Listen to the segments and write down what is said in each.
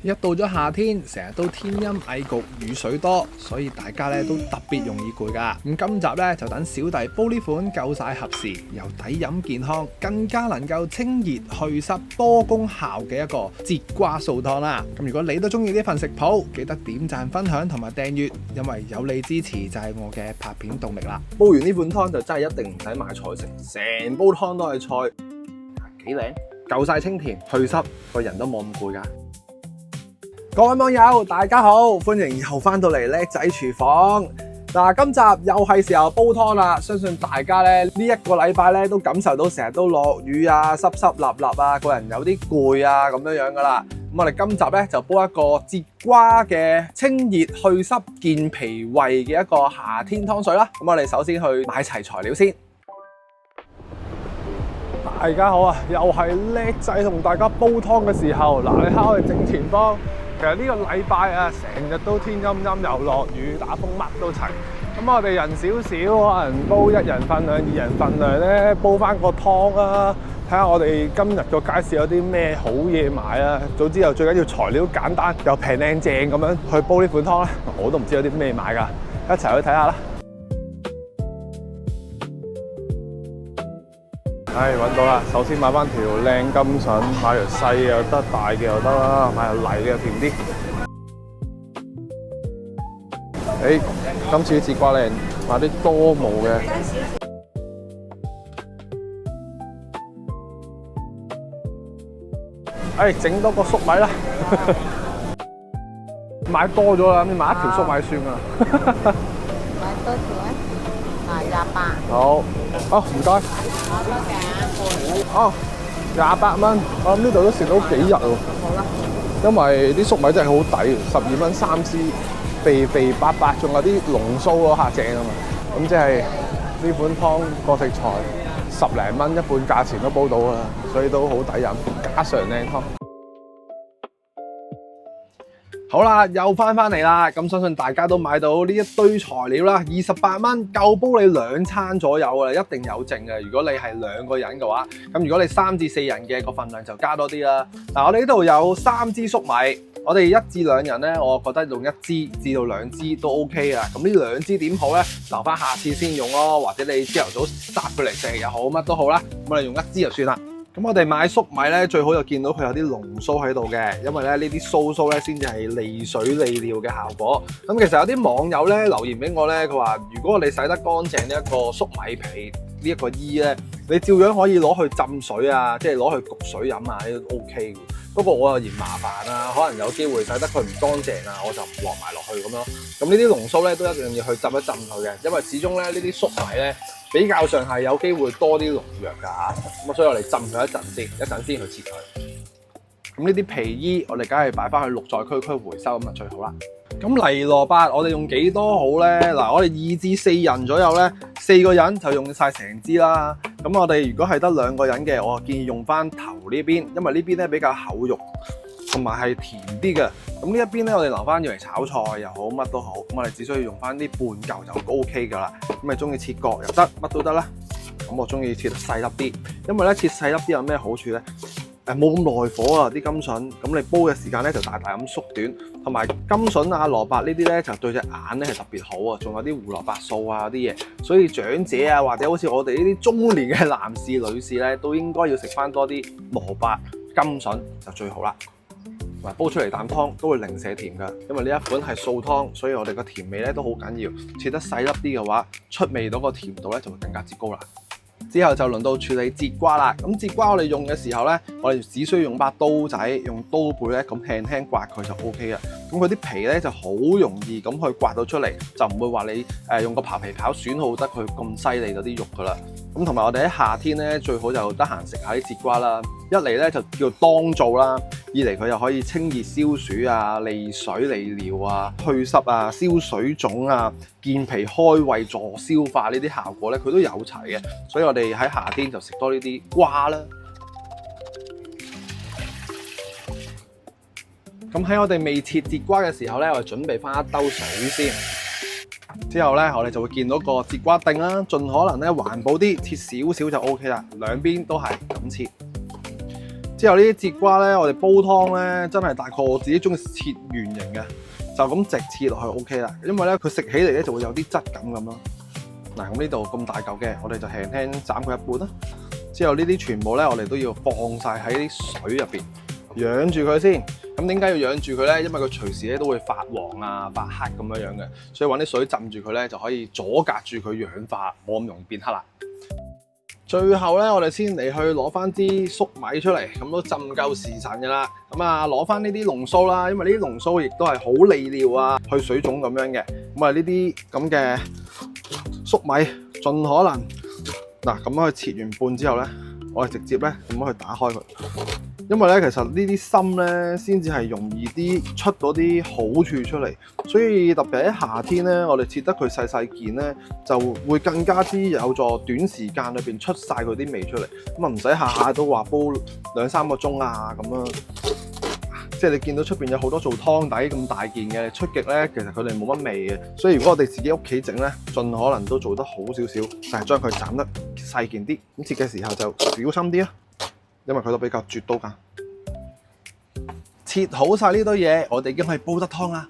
一到咗夏天，成日都天陰翳焗，雨水多，所以大家咧都特別容易攰噶。咁今集咧就等小弟煲呢款夠晒合時，又抵飲健康，更加能夠清熱去濕多功效嘅一個節瓜素湯啦。咁如果你都中意呢份食譜，記得點讚、分享同埋訂閱，因為有你支持就係我嘅拍片動力啦。煲完呢款湯就真係一定唔使買菜食，成煲湯都係菜，幾靚，夠晒清甜去濕，個人都冇咁攰噶。各位網友大家好，歡迎又翻到嚟叻仔廚房。嗱，今集又係時候煲湯啦。相信大家咧呢一個禮拜咧都感受到成日都落雨啊，濕濕立立啊，個人有啲攰啊咁樣噶啦。咁我哋今集咧就煲一個節瓜嘅清熱去濕健脾胃嘅一個夏天湯水啦。咁我哋首先去買齊材料先。大家好啊，又係叻仔同大家煲湯嘅時候。嗱，你睇我哋正前方。其實呢個禮拜啊，成日都天陰陰又落雨打風，乜都齊。咁我哋人少少，可能煲一人份量、二人份量咧，煲翻個湯啊。睇下我哋今日個街市有啲咩好嘢買啊。早知又最緊要材料簡單又平靚正咁樣去煲呢款湯咧，我都唔知有啲咩買噶，一齊去睇下啦。揾到啦！首先買翻條靚金筍，買條細又得，大嘅又得啦，買條泥嘅又甜啲。今次啲節瓜靚，買啲多毛嘅。整多個粟米啦，買多咗啦，你買一條粟米算啦。買多條啊？28。好，唔該。28蚊，我諗呢度都食到幾日喎。好啦，因為啲粟米真係好抵，12蚊3支，肥肥白白，仲有啲龍鬚嗰下正啊嘛。咁即係呢款湯個食材10零蚊，一半價錢都煲到啦，所以都好抵飲，家常靚湯。好啦，又翻嚟啦，咁相信大家都買到呢一堆材料啦，28蚊夠煲你2餐左右啦，一定有剩嘅。如果你係2個人嘅話，咁如果你3至4人嘅個份量就加多啲啦。嗱，我哋呢度有3支粟米，我哋1至2人咧，我覺得用1支至到2支都 OK 啊。咁呢2支點好咧？留翻下次先用咯，或者你朝頭早殺佢嚟食又好，乜都好啦。咁我哋用1支就算啦。咁我哋買粟米咧，最好就見到佢有啲龍鬚喺度嘅，因為咧呢啲鬚咧先至係利水利尿嘅效果。咁其實有啲網友咧留言俾我咧，佢話如果你洗得乾淨呢一個粟米皮呢一個衣咧，你照樣可以攞去浸水啊，即係攞去焗水飲啊，呢都 OK 嘅。不過我又嫌麻煩啊，可能有機會洗得佢唔乾淨啊，我就唔落埋落去咁咯。咁呢啲龍鬚咧都一定要去浸一浸佢嘅，因為始終咧呢啲粟米咧比較上係有機會多啲農藥㗎嚇。咁所以我哋浸佢一陣先去切佢。咁呢啲皮衣我哋梗係擺翻去綠在區回收咁啊最好啦。咁泥蘿蔔我哋用幾多好咧？嗱，我哋2至4人左右咧，4個人就用晒成支啦。咁我哋如果係得2個人嘅，我建議用翻頭呢邊，因為呢邊咧比較厚肉，同埋係甜啲嘅。咁呢一邊咧，我哋留翻用嚟炒菜又好，乜都好。咁我哋只需要用翻啲半嚿就 OK 噶啦。咁你中意切角又得，乜都得啦。咁我中意切得細粒啲，因為咧切細粒啲有咩好處咧？冇咁耐火啊啲金筍，咁你煲嘅時間咧就大大咁縮短，同埋金筍啊、蘿蔔呢啲咧就對隻眼咧係特別好啊，仲有啲胡蘿蔔素啊啲嘢，所以長者啊或者好似我哋呢啲中年嘅男士女士咧，都應該要食翻多啲蘿蔔、金筍就最好啦。同埋煲出嚟啖湯都會零舍甜㗎，因為呢一款係素湯，所以我哋個甜味咧都好緊要。切得細粒啲嘅話，出味到個甜度咧就會更加之高啦。之後就輪到處理節瓜啦。咁節瓜我哋用嘅時候咧，我哋只需要用把刀仔，用刀背咧咁輕輕刮佢就 OK 啦。咁佢啲皮咧就好容易咁去刮到出嚟，就唔會話你用個刨皮刨損耗得佢咁犀利嗰啲肉噶啦。咁同埋我哋喺夏天咧，最好就得閒食下啲節瓜啦。一嚟咧就叫當造啦，二嚟佢又可以清熱消暑啊、利水利尿啊、祛濕啊、消水腫啊、健脾開胃助消化呢啲效果咧，佢都有齊嘅。所以我哋喺夏天就食多呢啲瓜啦。咁喺我哋未切節瓜嘅時候咧，我哋準備翻一兜水先。之後咧，我哋就會見到個節瓜丁啦，盡可能咧環保啲，切少少就 OK 啦。兩邊都係咁切。之後呢啲節瓜咧，我哋煲湯咧，真係大概我自己中意切圓形嘅，就咁直切落去 OK 啦。因為咧佢食起嚟咧就會有啲質感咁咯。嗱，咁呢度咁大嚿嘅，我哋就輕輕斬佢一半啦。之後呢啲全部咧，我哋都要放晒喺啲水入邊，養住佢先。咁點解要養住佢咧？因為佢隨時咧都會發黃啊、發黑咁樣樣嘅，所以揾啲水浸住佢咧，就可以阻隔住佢氧化，冇咁容易變黑啦。最後咧，我哋先嚟去攞翻啲粟米出嚟，咁都浸夠時辰噶啦。咁啊，攞翻呢啲龍鬚啦，因為呢啲龍鬚亦都係好利尿啊、去水腫咁樣嘅。咁啊，呢啲咁嘅粟米，盡可能嗱咁樣去切完半之後咧，我哋直接咧咁樣去打開佢。因為咧，其實呢啲芯咧，先至係容易啲出到啲好處出嚟，所以特別喺夏天咧，我哋切得佢細細件咧，就會更加之有助短時間裏邊出晒佢啲味出嚟。咁啊，唔使下下都話煲2-3個鐘啊咁樣。即係你見到出邊有好多做湯底咁大件嘅出極咧，其實佢哋冇乜味嘅。所以如果我哋自己屋企整咧，盡可能都做得好少少，就係將佢斬得細件啲。咁切嘅時候就小心啲啊！因為佢都比較絕刀㗎，切好晒呢堆嘢，我哋已經可以煲得湯啦。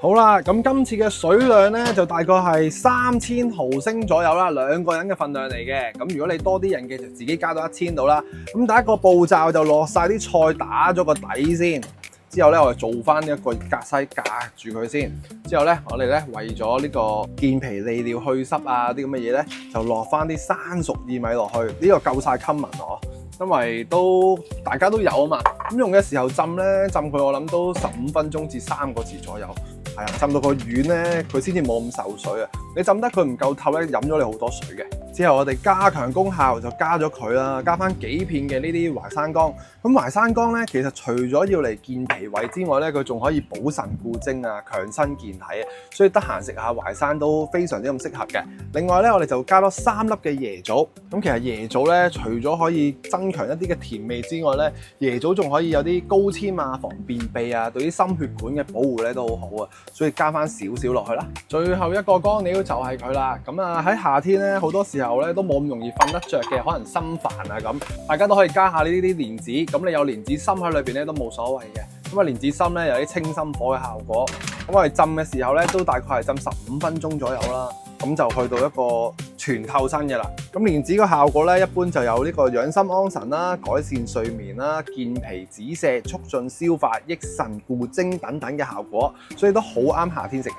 好啦，咁今次嘅水量咧就大概係3000毫升左右啦，2個人嘅份量嚟嘅。咁如果你多啲人嘅，就自己加到1000度啦。咁第一個步驟就落晒啲菜，打咗個底先。之後咧，我哋做翻一個格西隔住佢先。之後咧，我哋咧為咗呢個健脾利尿去濕啊啲咁嘅嘢咧，就落翻啲生熟薏米落去。呢個夠晒 common 哦，因為都大家都有啊嘛。咁用嘅時候浸咧，浸佢我諗都15分鐘至3個字左右。係啊，浸到個軟咧，佢先至冇咁受水啊。你浸得佢唔夠透咧，飲咗你好多水嘅。之後我哋加強功效就加咗佢啦，加翻幾片嘅呢啲淮山崗。咁淮山崗咧，其實除咗要嚟健脾胃之外咧，佢仲可以補腎固精啊，強身健體啊。所以得閒食下淮山都非常之咁適合嘅。另外咧，我哋就加多3粒嘅椰棗。咁其實椰棗咧，除咗可以增強一啲嘅甜味之外咧，椰棗仲可以有啲高纖啊，防便秘啊，對於心血管嘅保護咧都好好啊。所以加翻少少落去啦。最後一個乾料就係佢啦。咁啊喺夏天咧，好多時候咧都冇咁容易瞓得着嘅，可能心煩啊咁，大家都可以加下呢啲蓮子。咁你有蓮子心喺裏邊咧都冇所謂嘅。咁啊蓮子心咧有啲清心火嘅效果。咁我哋浸嘅時候咧都大概係浸15分鐘左右啦。咁就去到一個全透身嘅啦。咁蓮子個效果咧，一般就有呢個養心安神啦、改善睡眠啦、健脾止瀉、促進消化、益腎固精等等嘅效果，所以都好啱夏天食嘅。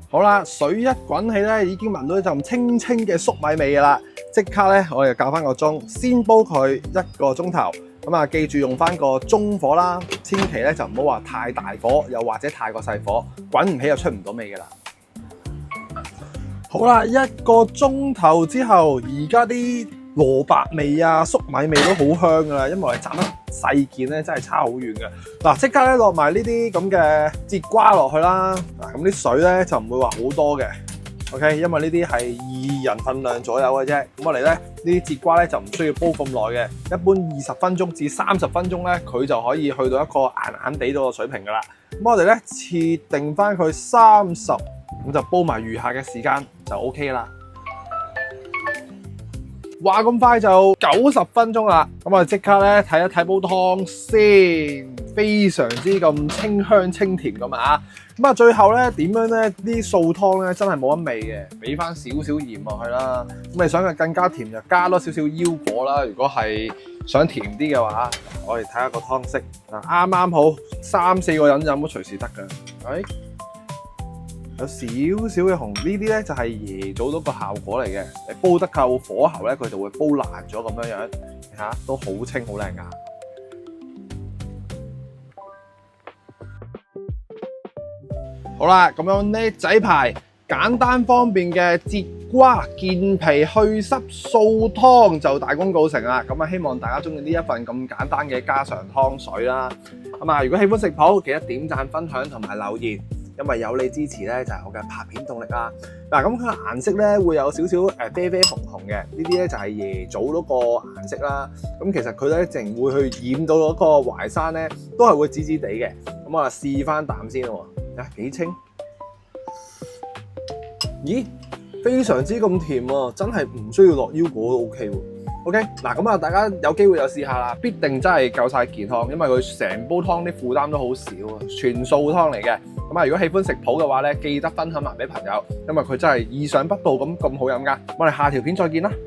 好啦，水一滾起咧，已經聞到一陣清清嘅粟米味噶啦。即刻咧，我哋校翻個鐘，先煲佢1個鐘頭。咁啊，記住用翻個中火啦，千祈咧就唔好話太大火，又或者太過細火，滾唔起就出唔到味噶啦。好啦，1個鐘頭之後，而家啲蘿蔔味啊、粟米味都好香噶啦，因為我哋斬得細件咧，真係差好遠嘅。嗱，即刻咧落埋呢啲咁嘅節瓜落去啦。嗱，咁啲水咧就唔會話好多嘅。OK， 因為呢啲係2人份量左右嘅啫。咁我哋咧呢啲節瓜咧就唔需要煲咁耐嘅，一般20分鐘至30分鐘咧，佢就可以去到一個硬硬地到嘅水平噶啦。咁我哋咧設定翻佢30。咁就煲埋餘下嘅時間就 OK 啦。話咁快就90分鐘啦，咁我哋即刻咧睇一睇煲湯先，非常之咁清香清甜咁啊！咁啊，最後咧點樣咧？啲素湯咧真係冇乜味嘅，俾翻少少鹽落去啦。咁你想佢更加甜，就加多少少腰果啦。如果係想甜啲嘅話，我哋睇下個湯色啊，啱啱好3-4個人飲都隨時得㗎。係。有少少嘅紅，呢啲咧就係椰棗嗰個效果嚟嘅。你煲得夠火候咧，佢就會煲爛咗咁樣樣，睇下都好清好靚噶。好啦，咁樣呢仔牌簡單方便嘅節瓜健脾去濕素湯就大功告成啦。咁啊，希望大家中意呢一份咁簡單嘅家常湯水啦。咁啊，如果喜歡食譜，記得點讚、分享同埋留言。因為有你支持咧，就係我嘅拍片動力啦。嗱，咁佢顏色咧會有少少啡啡紅紅嘅，呢啲咧就係椰棗嗰個顏色啦。咁其實佢咧淨會去染到嗰個淮山咧，都係會紫紫地嘅。咁我試翻啖先喎，啊幾清？咦，非常之咁甜喎，真係唔需要落腰果都 OK 喎。OK， 嗱咁啊，大家有機會就試下啦，必定真係夠晒健康，因為佢成煲湯啲負擔都好少啊，全素湯嚟嘅。咁啊，如果喜歡食譜嘅話咧，記得分享埋俾朋友，因為佢真係意想不到咁好飲噶。我哋下條片再見啦〜